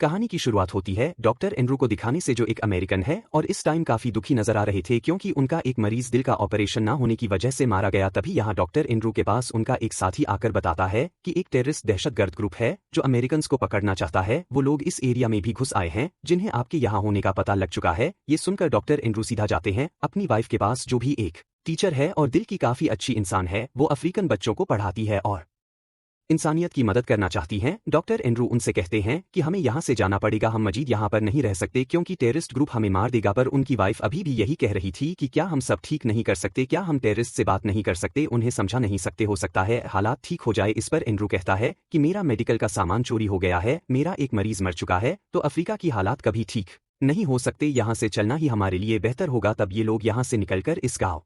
कहानी की शुरुआत होती है डॉक्टर एंड्रू को दिखाने से जो एक अमेरिकन है और इस टाइम काफी दुखी नजर आ रहे थे क्योंकि उनका एक मरीज दिल का ऑपरेशन ना होने की वजह से मारा गया। तभी यहाँ डॉक्टर एंड्रू के पास उनका एक साथी आकर बताता है कि एक टेररिस्ट दहशतगर्द ग्रुप है जो अमेरिकन को पकड़ना चाहता है। वो लोग इस एरिया में भी घुस आए हैं जिन्हें आपके यहाँ होने का पता लग चुका है। ये सुनकर डॉक्टर एंड्रू सीधा जाते हैं अपनी वाइफ के पास जो भी एक टीचर है और दिल की काफी अच्छी इंसान है। वो अफ्रीकन बच्चों को पढ़ाती है और इंसानियत की मदद करना चाहती हैं। डॉक्टर एंड्रू उनसे कहते हैं कि हमें यहाँ से जाना पड़ेगा, हम मजीद यहाँ पर नहीं रह सकते क्योंकि टेररिस्ट ग्रुप हमें मार देगा। पर उनकी वाइफ अभी भी यही कह रही थी कि क्या हम सब ठीक नहीं कर सकते, क्या हम टेररिस्ट से बात नहीं कर सकते, उन्हें समझा नहीं सकते, हो सकता है हालात ठीक हो जाए। इस पर एंड्रू कहता है कि मेरा मेडिकल का सामान चोरी हो गया है, मेरा एक मरीज मर चुका है, तो अफ्रीका की हालात कभी ठीक नहीं हो सकते, यहाँ से चलना ही हमारे लिए बेहतर होगा। तब ये लोग यहाँ से निकलकर इस गाँव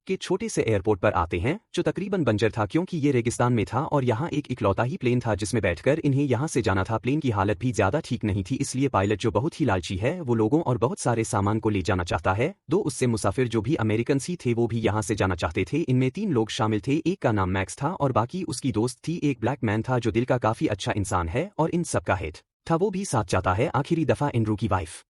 के छोटे से एयरपोर्ट पर आते हैं जो तकरीबन बंजर था क्योंकि ये रेगिस्तान में था और यहाँ एक इकलौता ही प्लेन था जिसमें बैठकर इन्हें यहाँ से जाना था। प्लेन की हालत भी ज्यादा ठीक नहीं थी, इसलिए पायलट जो बहुत ही लालची है वो लोगों और बहुत सारे सामान को ले जाना चाहता है। दो उससे मुसाफिर जो भी अमेरिकन सी थे वो भी यहाँ से जाना चाहते थे। इनमें 3 लोग शामिल थे, एक का नाम मैक्स था और बाकी उसकी दोस्त थी। एक ब्लैक मैन था जो दिल का काफी अच्छा इंसान है और इन सबका हेड था, वो भी साथ चाहता है। आखिरी दफा एंड्रू की वाइफ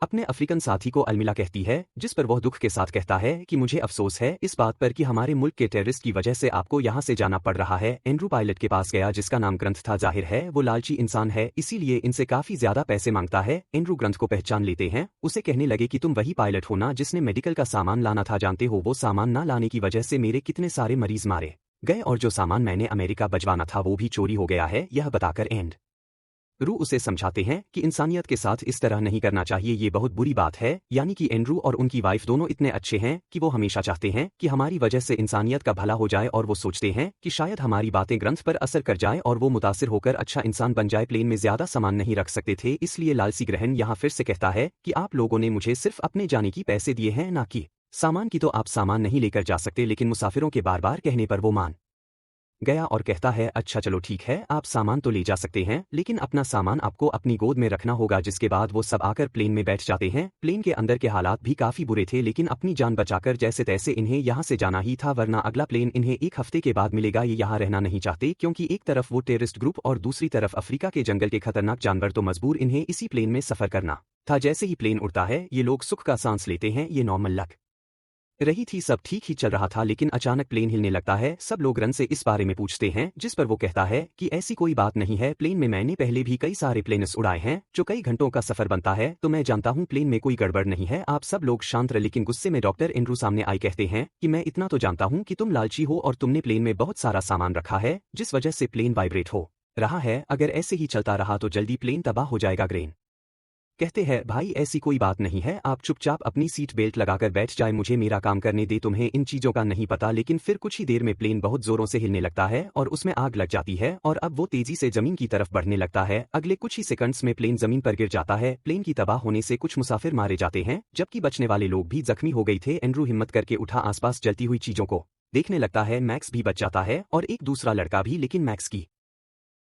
अपने अफ्रीकन साथी को अलमिला कहती है जिस पर वह दुख के साथ कहता है कि मुझे अफसोस है इस बात पर कि हमारे मुल्क के टेररिस्ट की वजह से आपको यहाँ से जाना पड़ रहा है। एंड्रू पायलट के पास गया जिसका नाम ग्रंथ था। जाहिर है वो लालची इंसान है इसीलिए इनसे काफी ज्यादा पैसे मांगता है। एंड्रू ग्रंथ को पहचान लेते हैं, उसे कहने लगे कि तुम वही पायलट हो ना जिसने मेडिकल का सामान लाना था, जानते हो वो सामान ना लाने की वजह से मेरे कितने सारे मरीज मारे गए और जो सामान मैंने अमेरिका भिजवाना था वो भी चोरी हो गया है। यह बताकर एंड्रू उसे समझाते हैं कि इंसानियत के साथ इस तरह नहीं करना चाहिए, ये बहुत बुरी बात है। यानी कि एंड्रू और उनकी वाइफ दोनों इतने अच्छे हैं कि वो हमेशा चाहते हैं कि हमारी वजह से इंसानियत का भला हो जाए और वो सोचते हैं कि शायद हमारी बातें ग्रंथ पर असर कर जाए और वो मुतासिर होकर अच्छा इंसान बन जाए। प्लेन में ज्यादा सामान नहीं रख सकते थे इसलिए लालसी ग्रहण यहाँ फिर से कहता है कि आप लोगों ने मुझे सिर्फ अपने जाने की पैसे दिए हैं ना कि सामान की। तो आप सामान नहीं लेकर जा सकते, लेकिन मुसाफिरों के बार बार कहने पर वो मान गया और कहता है अच्छा चलो ठीक है, आप सामान तो ले जा सकते हैं लेकिन अपना सामान आपको अपनी गोद में रखना होगा। जिसके बाद वो सब आकर प्लेन में बैठ जाते हैं। प्लेन के अंदर के हालात भी काफी बुरे थे लेकिन अपनी जान बचाकर जैसे तैसे इन्हें यहाँ से जाना ही था वरना अगला प्लेन इन्हें 1 हफ्ते के बाद मिलेगा। ये यहाँ रहना नहीं चाहते क्योंकि एक तरफ वो टेररिस्ट ग्रुप और दूसरी तरफ अफ्रीका के जंगल के खतरनाक जानवर, तो मजबूर इन्हें इसी प्लेन में सफर करना था। जैसे ही प्लेन उड़ता है ये लोग सुख का सांस लेते हैं। ये नॉर्मल लग रही थी, सब ठीक ही चल रहा था लेकिन अचानक प्लेन हिलने लगता है। सब लोग रन से इस बारे में पूछते हैं जिस पर वो कहता है कि ऐसी कोई बात नहीं है, प्लेन में मैंने पहले भी कई सारे प्लेन्स उड़ाए हैं जो कई घंटों का सफर बनता है, तो मैं जानता हूँ प्लेन में कोई गड़बड़ नहीं है। आप सब लोग शांत रहे। लेकिन गुस्से में डॉक्टर एंड्रू सामने आई कहते हैं कि मैं इतना तो जानता हूँ कि तुम लालची हो और तुमने प्लेन में बहुत सारा सामान रखा है जिस वजह से प्लेन वाइब्रेट हो रहा है। अगर ऐसे ही चलता रहा तो जल्दी प्लेन तबाह हो जाएगा। ग्रेन कहते हैं भाई ऐसी कोई बात नहीं है, आप चुपचाप अपनी सीट बेल्ट लगाकर बैठ जाए, मुझे मेरा काम करने दे, तुम्हें इन चीजों का नहीं पता। लेकिन फिर कुछ ही देर में प्लेन बहुत जोरों से हिलने लगता है और उसमें आग लग जाती है और अब वो तेजी से जमीन की तरफ बढ़ने लगता है। अगले कुछ ही सेकंड्स में प्लेन जमीन पर गिर जाता है। प्लेन की तबाह होने से कुछ मुसाफिर मारे जाते हैं जबकि बचने वाले लोग भी जख्मी हो गए थे। एंड्रू हिम्मत करके उठा, आसपास जलती हुई चीजों को देखने लगता है। मैक्स भी बच जाता है और एक दूसरा लड़का भी, लेकिन मैक्स की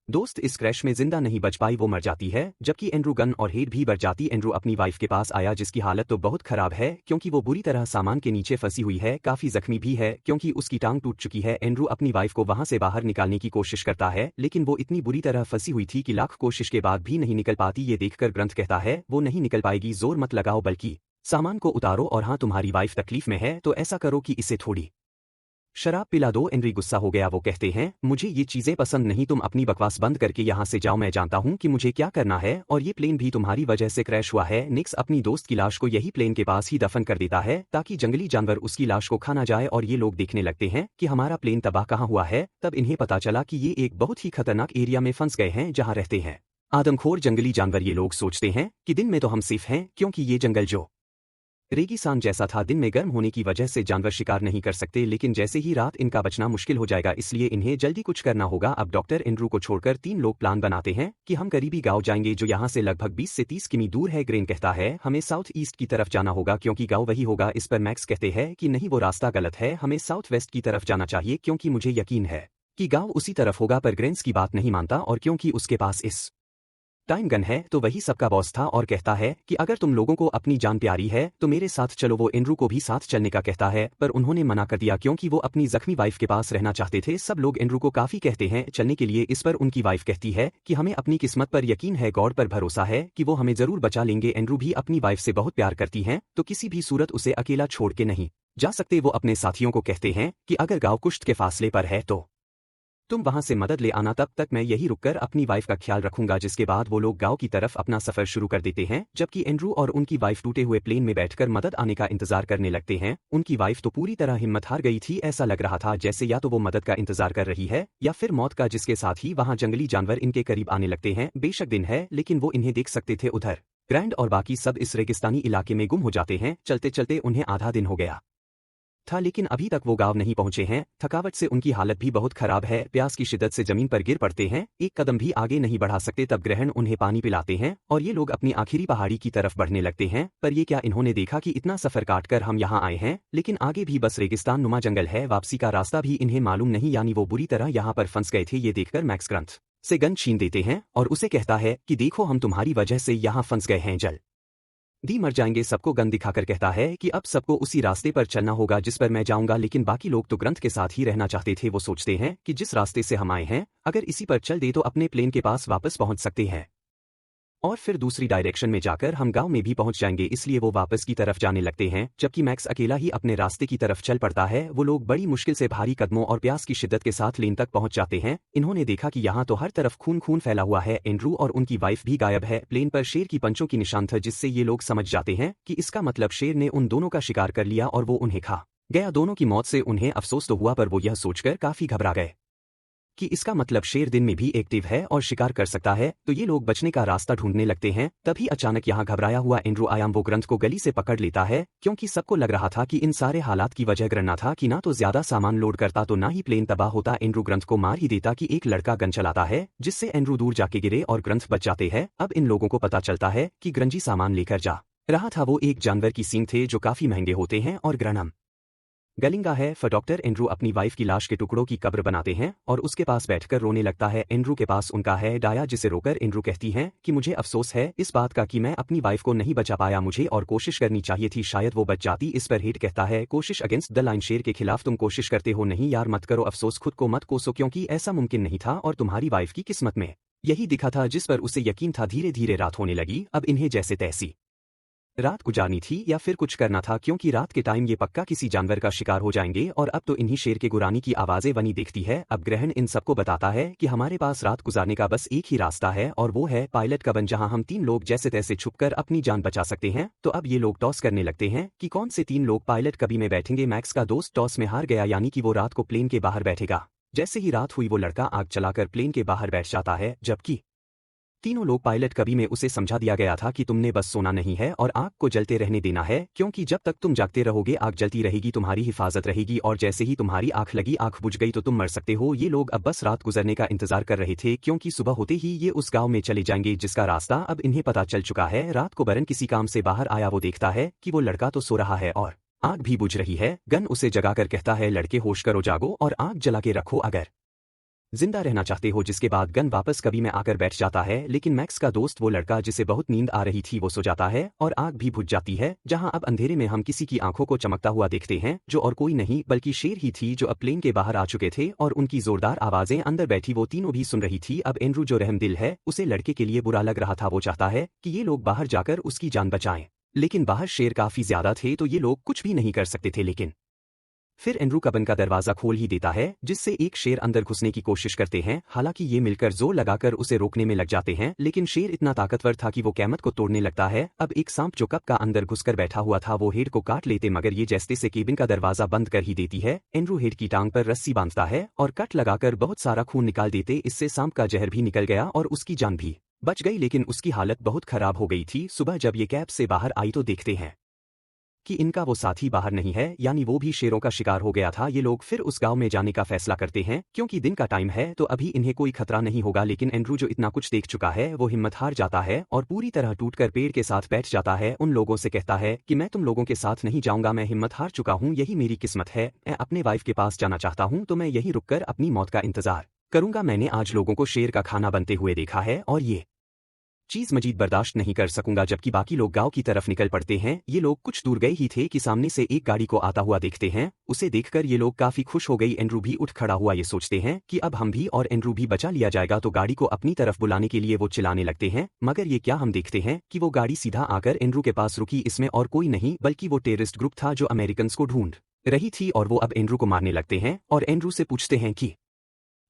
दोस्त इस क्रैश में जिंदा नहीं बच पाई, वो मर जाती है जबकि एंड्रू गन और हेड भी बच जाती। एंड्रू अपनी वाइफ के पास आया जिसकी हालत तो बहुत खराब है क्योंकि वो बुरी तरह सामान के नीचे फंसी हुई है, काफी जख्मी भी है क्योंकि उसकी टांग टूट चुकी है। एंड्रू अपनी वाइफ को वहां से बाहर निकालने की कोशिश करता है लेकिन वो इतनी बुरी तरह फंसी हुई थी कि लाख कोशिश के बाद भी नहीं निकल पाती। ये देखकर ग्रंथ कहता है वो नहीं निकल पाएगी, जोर मत लगाओ बल्कि सामान को उतारो और हाँ तुम्हारी वाइफ तकलीफ में है तो ऐसा करो कि इसे थोड़ी शराब पिला दो। एंड्रू गुस्सा हो गया, वो कहते हैं मुझे ये चीजें पसंद नहीं, तुम अपनी बकवास बंद करके यहाँ से जाओ, मैं जानता हूँ कि मुझे क्या करना है और ये प्लेन भी तुम्हारी वजह से क्रैश हुआ है। निक्स अपनी दोस्त की लाश को यही प्लेन के पास ही दफन कर देता है ताकि जंगली जानवर उसकी लाश को खा ना जाए और ये लोग देखने लगते हैं कि हमारा प्लेन तबाह कहाँ हुआ है। तब इन्हें पता चला कि ये एक बहुत ही खतरनाक एरिया में फंस गए हैं जहाँ रहते हैं आदमखोर जंगली जानवर। ये लोग सोचते हैं कि दिन में तो हम सेफ हैं क्योंकि ये जंगल जो रेगिस्तान जैसा था, दिन में गर्म होने की वजह से जानवर शिकार नहीं कर सकते, लेकिन जैसे ही रात इनका बचना मुश्किल हो जाएगा, इसलिए इन्हें जल्दी कुछ करना होगा। अब डॉक्टर एंड्रू को छोड़कर 3 लोग प्लान बनाते हैं कि हम करीबी गांव जाएंगे जो यहाँ से लगभग 20 से 30 किमी दूर है। ग्रेन कहता है हमें साउथ ईस्ट की तरफ जाना होगा क्योंकि गाँव वही होगा। इस पर मैक्स कहते हैं कि नहीं, वो रास्ता गलत है, हमें साउथ वेस्ट की तरफ जाना चाहिए क्योंकि मुझे यकीन है कि गाँव उसी तरफ होगा। पर ग्रेन्स की बात नहीं मानता और क्योंकि उसके पास इस टाइम गन है तो वही सबका बॉस था और कहता है कि अगर तुम लोगों को अपनी जान प्यारी है तो मेरे साथ चलो। वो एंड्रू को भी साथ चलने का कहता है पर उन्होंने मना कर दिया क्योंकि वो अपनी जख्मी वाइफ के पास रहना चाहते थे। सब लोग एंड्रू को काफी कहते हैं चलने के लिए, इस पर उनकी वाइफ कहती है कि हमें अपनी किस्मत पर यकीन है, गॉड पर भरोसा है कि वो हमें जरूर बचा लेंगे। एंड्रू भी अपनी वाइफ से बहुत प्यार करती हैं तो किसी भी सूरत उसे अकेला छोड़ के नहीं जा सकते। वो अपने साथियों को कहते हैं कि अगर गाँव कुश्त के फासले पर है तो तुम वहां से मदद ले आना, तब तक मैं यही रुककर अपनी वाइफ का ख्याल रखूंगा। जिसके बाद वो लोग गांव की तरफ अपना सफर शुरू कर देते हैं जबकि एंड्रू और उनकी वाइफ टूटे हुए प्लेन में बैठकर मदद आने का इंतजार करने लगते हैं। उनकी वाइफ तो पूरी तरह हिम्मत हार गई थी, ऐसा लग रहा था जैसे या तो वो मदद का इंतजार कर रही है या फिर मौत का, जिसके साथ ही वहां जंगली जानवर इनके करीब आने लगते हैं। बेशक दिन है लेकिन वो इन्हें देख सकते थे। उधर ग्रैंड और बाकी सब इस रेगिस्तानी इलाके में गुम हो जाते हैं। चलते चलते उन्हें आधा दिन हो गया था लेकिन अभी तक वो गांव नहीं पहुंचे हैं। थकावट से उनकी हालत भी बहुत खराब है, प्यास की शिद्दत से जमीन पर गिर पड़ते हैं, एक कदम भी आगे नहीं बढ़ा सकते। तब ग्रहण उन्हें पानी पिलाते हैं और ये लोग अपनी आखिरी पहाड़ी की तरफ बढ़ने लगते हैं। पर ये क्या इन्होंने देखा कि इतना सफर काट कर हम यहाँ आए हैं लेकिन आगे भी बस रेगिस्तान नुमा जंगल है, वापसी का रास्ता भी इन्हें मालूम नहीं, यानी वो बुरी तरह यहाँ पर फंस गए थे। ये देखकर मैक्स ग्रंथ से गन छीन देते हैं और उसे कहता है कि देखो हम तुम्हारी वजह से यहाँ फंस गए हैं, जल दी मर जाएंगे। सबको गन दिखाकर कहता है कि अब सबको उसी रास्ते पर चलना होगा जिस पर मैं जाऊंगा। लेकिन बाकी लोग तो ग्रंथ के साथ ही रहना चाहते थे। वो सोचते हैं कि जिस रास्ते से हम आए हैं अगर इसी पर चल दे तो अपने प्लेन के पास वापस पहुंच सकते हैं और फिर दूसरी डायरेक्शन में जाकर हम गांव में भी पहुंच जाएंगे। इसलिए वो वापस की तरफ जाने लगते हैं जबकि मैक्स अकेला ही अपने रास्ते की तरफ चल पड़ता है। वो लोग बड़ी मुश्किल से भारी कदमों और प्यास की शिद्दत के साथ लेन तक पहुंच जाते हैं। इन्होंने देखा कि यहाँ तो हर तरफ खून खून फैला हुआ है, एंड्रू और उनकी वाइफ भी गायब है। प्लेन पर शेर की पंचों की निशान था जिससे ये लोग समझ जाते हैं कि इसका मतलब शेर ने उन दोनों का शिकार कर लिया और वो उन्हें खा गया। दोनों की मौत से उन्हें अफसोस तो हुआ पर वो यह सोचकर काफी घबरा गए कि इसका मतलब शेर दिन में भी एक्टिव है और शिकार कर सकता है। तो ये लोग बचने का रास्ता ढूंढने लगते हैं। तभी अचानक यहाँ घबराया हुआ एंड्रू आयाम वो ग्रंथ को गली से पकड़ लेता है क्योंकि सबको लग रहा था कि इन सारे हालात की वजह ग्रंथ था कि ना तो ज्यादा सामान लोड करता तो ना ही प्लेन तबाह होता। एंड्रू ग्रंथ को मार ही देता कि एक लड़का गन चलाता है जिससे एंड्रू दूर जाके गिरे और ग्रंथ बच जाते हैं। अब इन लोगों को पता चलता है कि ग्रंजी सामान लेकर जा रहा था, वो एक जानवर की सींग थे जो काफी महंगे होते हैं और ग्रनम गलिंगा है। फिर डॉक्टर एंड्रू अपनी वाइफ की लाश के टुकड़ों की कब्र बनाते हैं और उसके पास बैठकर रोने लगता है। एंड्रू के पास उनका है डाया जिसे रोकर एंड्रू कहती हैं कि मुझे अफसोस है इस बात का कि मैं अपनी वाइफ को नहीं बचा पाया, मुझे और कोशिश करनी चाहिए थी, शायद वो बच जाती। इस पर हेड कहता है कोशिश अगेंस्ट द लाइन, शेर के खिलाफ तुम कोशिश करते हो, नहीं यार मत करो अफसोस, खुद को मत कोसो क्योंकि ऐसा मुमकिन नहीं था और तुम्हारी वाइफ की किस्मत में यही दिखा था जिस पर उसे यकीन था। धीरे धीरे रात होने लगी। अब इन्हें जैसे तैसी रात गुजारनी थी या फिर कुछ करना था क्योंकि रात के टाइम ये पक्का किसी जानवर का शिकार हो जाएंगे और अब तो इन्हीं शेर के गुरानी की आवाजें बनी देखती है। अब ग्रहण इन सबको बताता है कि हमारे पास रात गुजारने का बस एक ही रास्ता है और वो है पायलट का बन, जहां हम 3 लोग जैसे तैसे छुपकर अपनी जान बचा सकते हैं। तो अब ये लोग टॉस करने लगते हैं कि कौन से 3 लोग पायलट कभी में बैठेंगे। मैक्स का दोस्त टॉस में हार गया यानी कि वो रात को प्लेन के बाहर बैठेगा। जैसे ही रात हुई वो लड़का आग चलाकर प्लेन के बाहर बैठ जाता है जबकि तीनों लोग पायलट कभी में उसे समझा दिया गया था कि तुमने बस सोना नहीं है और आग को जलते रहने देना है क्योंकि जब तक तुम जागते रहोगे आग जलती रहेगी, तुम्हारी हिफाजत रहेगी और जैसे ही तुम्हारी आंख लगी, आंख बुझ गई तो तुम मर सकते हो। ये लोग अब बस रात गुजरने का इंतजार कर रहे थे क्योंकि सुबह होते ही ये उस गाँव में चले जाएंगे जिसका रास्ता अब इन्हें पता चल चुका है। रात को बरन किसी काम से बाहर आया, वो देखता है कि वो लड़का तो सो रहा है और आग भी बुझ रही है। गन उसे जगाकर कहता है लड़के होश करो, जागो और आग जला के रखो अगर जिंदा रहना चाहते हो। जिसके बाद गन वापस कभी में आकर बैठ जाता है लेकिन मैक्स का दोस्त वो लड़का जिसे बहुत नींद आ रही थी वो सो जाता है और आग भी बुझ जाती है। जहां अब अंधेरे में हम किसी की आंखों को चमकता हुआ देखते हैं जो और कोई नहीं बल्कि शेर ही थी जो अब प्लेन के बाहर आ चुके थे और उनकी जोरदार आवाजें अंदर बैठी वो तीनों भी सुन रही थी। अब एंड्रू जो रहमदिल है उसे लड़के के लिए बुरा लग रहा था, वो चाहता है कि ये लोग बाहर जाकर उसकी जान बचाएं लेकिन बाहर शेर काफी ज्यादा थे तो ये लोग कुछ भी नहीं कर सकते थे। लेकिन फिर एंड्रू कबन का दरवाजा खोल ही देता है जिससे एक शेर अंदर घुसने की कोशिश करते हैं। हालांकि ये मिलकर जोर लगाकर उसे रोकने में लग जाते हैं लेकिन शेर इतना ताकतवर था कि वो कैमत को तोड़ने लगता है। अब एक सांप जो कप का अंदर घुसकर बैठा हुआ था वो हेड को काट लेते मगर ये जैसे से केबिन का दरवाजा बंद कर ही देती है। एंड्रू हेड की टांग पर रस्सी बांधता है और कट लगाकर बहुत सारा खून निकाल देते। इससे सांप का जहर भी निकल गया और उसकी जान भी बच गई लेकिन उसकी हालत बहुत खराब हो गई थी। सुबह जब ये कैब से बाहर आई तो देखते हैं कि इनका वो साथी बाहर नहीं है यानी वो भी शेरों का शिकार हो गया था। ये लोग फिर उस गांव में जाने का फैसला करते हैं क्योंकि दिन का टाइम है तो अभी इन्हें कोई खतरा नहीं होगा। लेकिन एंड्रू जो इतना कुछ देख चुका है वो हिम्मत हार जाता है और पूरी तरह टूटकर पेड़ के साथ बैठ जाता है। उन लोगों से कहता है कि मैं तुम लोगों के साथ नहीं जाऊंगा, मैं हिम्मत हार चुका हूँ, यही मेरी किस्मत है, मैं अपने वाइफ के पास जाना चाहता हूँ तो मैं यहीं रुककर अपनी मौत का इंतजार करूंगा। मैंने आज लोगों को शेर का खाना बनते हुए देखा है और ये चीज मजीद बर्दाश्त नहीं कर सकूंगा। जबकि बाकी लोग गांव की तरफ निकल पड़ते हैं। ये लोग कुछ दूर गए ही थे कि सामने से एक गाड़ी को आता हुआ देखते हैं। उसे देखकर ये लोग काफी खुश हो गई। एंड्रू भी उठ खड़ा हुआ। ये सोचते हैं कि अब हम भी और एंड्रू भी बचा लिया जाएगा। तो गाड़ी को अपनी तरफ बुलाने के लिए वो चिल्लाने लगते हैं। मगर ये क्या हम देखते हैं कि वो गाड़ी सीधा आकर एंड्रू के पास रुकी। इसमें और कोई नहीं बल्कि वो टेररिस्ट ग्रुप था जो अमेरिकन को ढूंढ रही थी। और वो अब एंड्रू को मारने लगते हैं और एंड्रू से पूछते हैं कि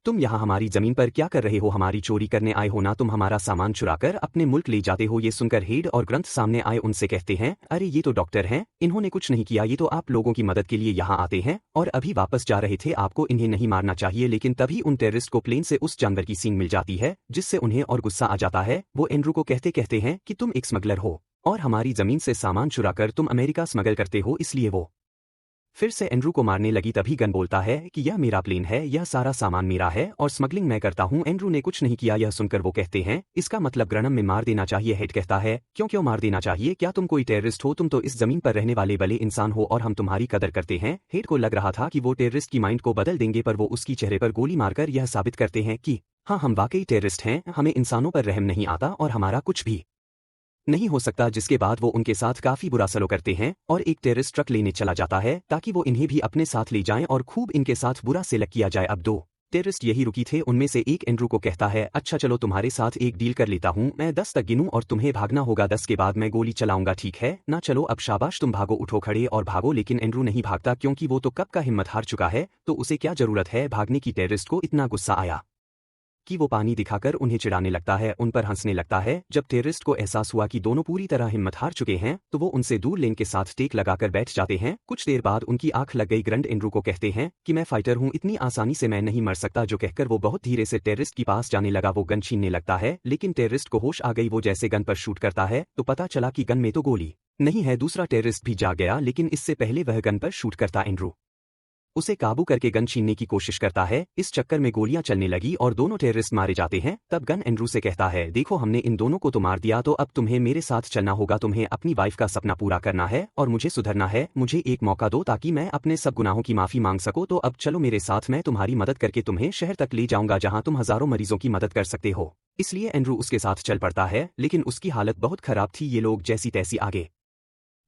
तुम यहाँ हमारी जमीन पर क्या कर रहे हो? हमारी चोरी करने आए हो ना? तुम हमारा सामान चुराकर अपने मुल्क ले जाते हो। ये सुनकर हेड और ग्रंथ सामने आए। उनसे कहते हैं, अरे ये तो डॉक्टर हैं, इन्होंने कुछ नहीं किया। ये तो आप लोगों की मदद के लिए यहाँ आते हैं और अभी वापस जा रहे थे। आपको इन्हें नहीं मारना चाहिए। लेकिन तभी उन टेररिस्ट को प्लेन से उस जानवर की सींग मिल जाती है, जिससे उन्हें और गुस्सा आ जाता है। वो एंड्रू को कहते हैं कि तुम एक स्मगलर हो और हमारी जमीन से सामान चुराकर तुम अमेरिका स्मगल करते हो। इसलिए वो फिर से एंड्रू को मारने लगी। तभी गन बोलता है कि यह मेरा प्लेन है, यह सारा सामान मेरा है और स्मगलिंग मैं करता हूँ। एंड्रू ने कुछ नहीं किया। यह सुनकर वो कहते हैं, इसका मतलब ग्रनम में मार देना चाहिए। हेड कहता है, क्यों मार देना चाहिए? क्या तुम कोई टेररिस्ट हो? तुम तो इस जमीन पर रहने वाले भले इंसान हो और हम तुम्हारी कदर करते हैं। हेड को लग रहा था कि वो टेररिस्ट की माइंड को बदल देंगे, पर वो उसकी चेहरे पर गोली मारकर यह साबित करते हैं कि हाँ, हम वाकई टेररिस्ट हैं। हमें इंसानों पर रहम नहीं आता और हमारा कुछ भी नहीं हो सकता। जिसके बाद वो उनके साथ काफी बुरा सलूक करते हैं और एक टेररिस्ट ट्रक लेने चला जाता है ताकि वो इन्हें भी अपने साथ ले जाएं और खूब इनके साथ बुरा सलूक किया जाए। अब 2 टेररिस्ट यही रुकी थे। उनमें से एक एंड्रू को कहता है, अच्छा चलो तुम्हारे साथ एक डील कर लेता हूँ। मैं 10 तक गिनूं और तुम्हें भागना होगा। 10 के बाद मैं गोली चलाऊंगा, ठीक है ना? चलो अब शाबाश, तुम भागो, उठो खड़े और भागो। लेकिन एंड्रू नहीं भागता क्योंकि वो तो कब का हिम्मत हार चुका है, तो उसे क्या जरूरत है भागने की। टेररिस्ट को इतना गुस्सा आया कि वो पानी दिखाकर उन्हें चिढ़ाने लगता है, उन पर हंसने लगता है। जब टेररिस्ट को एहसास हुआ कि दोनों पूरी तरह हिम्मत हार चुके हैं, तो वो उनसे दूर लेन के साथ टेक लगाकर बैठ जाते हैं। कुछ देर बाद उनकी आंख लग गई। ग्रंट एंड्रू को कहते हैं कि मैं फाइटर हूँ, इतनी आसानी से मैं नहीं मर सकता। जो कहकर वो बहुत धीरे से टेररिस्ट के पास जाने लगा। वो गन छीनने लगता है, लेकिन टेररिस्ट को होश आ गई। वो जैसे गन पर शूट करता है तो पता चला कि गन में तो गोली नहीं है। दूसरा टेररिस्ट भी जाग गया, लेकिन इससे पहले वह गन पर शूट करता एंड्रू उसे काबू करके गन छीनने की कोशिश करता है। इस चक्कर में गोलियां चलने लगी और दोनों टेररिस्ट मारे जाते हैं। तब गन एंड्रू से कहता है, देखो हमने इन दोनों को तो मार दिया, तो अब तुम्हें मेरे साथ चलना होगा। तुम्हें अपनी वाइफ का सपना पूरा करना है और मुझे सुधरना है। मुझे एक मौका दो ताकि मैं अपने सब गुनाहों की माफी मांग सकूं। तो अब चलो मेरे साथ, मैं तुम्हारी मदद करके तुम्हें शहर तक ले जाऊंगा जहां तुम हजारों मरीजों की मदद कर सकते हो। इसलिए एंड्रू उसके साथ चल पड़ता है, लेकिन उसकी हालत बहुत खराब थी। ये लोग जैसी तैसी आगे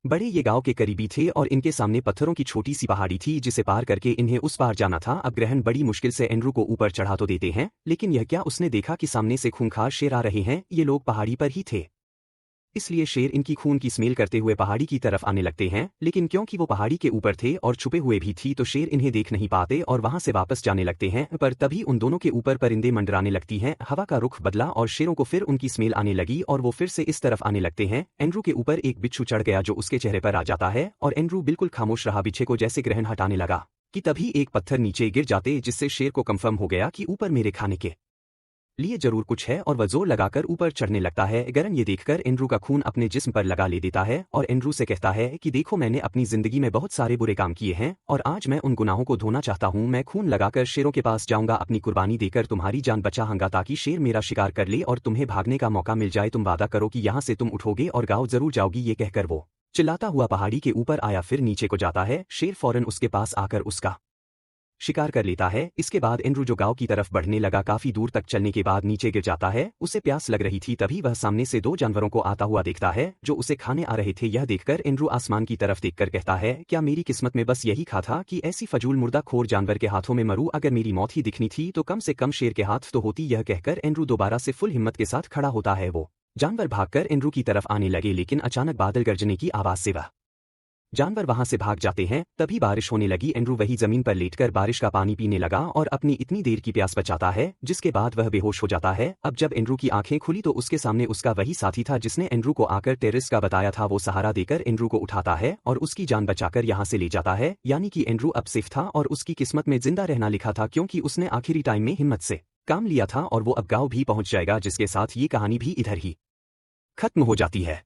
बड़े ये गांव के करीबी थे और इनके सामने पत्थरों की छोटी सी पहाड़ी थी जिसे पार करके इन्हें उस पार जाना था। अब ग्रहण बड़ी मुश्किल से एंड्रू को ऊपर चढ़ा तो देते हैं, लेकिन यह क्या उसने देखा कि सामने से खूंखार शेर आ रहे हैं। ये लोग पहाड़ी पर ही थे, इसलिए शेर इनकी खून की स्मेल करते हुए पहाड़ी की तरफ आने लगते हैं। लेकिन क्योंकि वो पहाड़ी के ऊपर थे और छुपे हुए भी थी, तो शेर इन्हें देख नहीं पाते और वहां से वापस जाने लगते हैं। पर तभी उन दोनों के ऊपर परिंदे मंडराने लगती हैं। हवा का रुख बदला और शेरों को फिर उनकी स्मेल आने लगी और वो फिर से इस तरफ आने लगते हैं। एंड्रू के ऊपर एक बिच्छू चढ़ गया जो उसके चेहरे पर आ जाता है और एंड्रू बिल्कुल खामोश रहा। बिच्छे को जैसे ग्रहण हटाने लगा कि तभी एक पत्थर नीचे गिर जाते, जिससे शेर को कंफर्म हो गया कि ऊपर मेरे खाने के लिए जरूर कुछ है और वह जोर लगाकर ऊपर चढ़ने लगता है। गरन ये देखकर एंड्रू का खून अपने जिस्म पर लगा ले देता है और एंड्रू से कहता है कि देखो, मैंने अपनी जिंदगी में बहुत सारे बुरे काम किए हैं और आज मैं उन गुनाहों को धोना चाहता हूँ। मैं खून लगाकर शेरों के पास जाऊंगा, अपनी कुर्बानी देकर तुम्हारी जान बचाऊंगा ताकि शेर मेरा शिकार कर ले और तुम्हें भागने का मौका मिल जाए। तुम वादा करो कि यहाँ से तुम उठोगे और गाँव जरूर जाओगी। ये कहकर वो चिल्लाता हुआ पहाड़ी के ऊपर आया, फिर नीचे को जाता है। शेर फौरन उसके पास आकर उसका शिकार कर लेता है। इसके बाद एंड्रू जो गांव की तरफ बढ़ने लगा, काफी दूर तक चलने के बाद नीचे गिर जाता है। उसे प्यास लग रही थी, तभी वह सामने से 2 जानवरों को आता हुआ देखता है जो उसे खाने आ रहे थे। यह देखकर एंड्रू आसमान की तरफ देखकर कहता है, क्या मेरी किस्मत में बस यही खा था कि ऐसी फजूल मुर्दाखोर जानवर के हाथों में मरूं? अगर मेरी मौत ही दिखनी थी तो कम से कम शेर के हाथ तो होती। यह कहकर एंड्रू दोबारा से फुल हिम्मत के साथ खड़ा होता है। वो जानवर भागकर एंड्रू की तरफ आने लगे, लेकिन अचानक बादल गरजने की आवाज से वह जानवर वहां से भाग जाते हैं। तभी बारिश होने लगी। एंड्रू वही जमीन पर लेटकर बारिश का पानी पीने लगा और अपनी इतनी देर की प्यास बचाता है, जिसके बाद वह बेहोश हो जाता है। अब जब एंड्रू की आंखें खुली तो उसके सामने उसका वही साथी था जिसने एंड्रू को आकर टेररिस्ट का बताया था। वो सहारा देकर एंड्रू को उठाता है और उसकी जान बचाकर यहाँ से ले जाता है। यानी कि एंड्रू अब सेफ था और उसकी किस्मत में जिंदा रहना लिखा था, क्योंकि उसने आखिरी टाइम में हिम्मत से काम लिया था और वो अब गाँव भी पहुंच जाएगा। जिसके साथ ये कहानी भी इधर ही खत्म हो जाती है।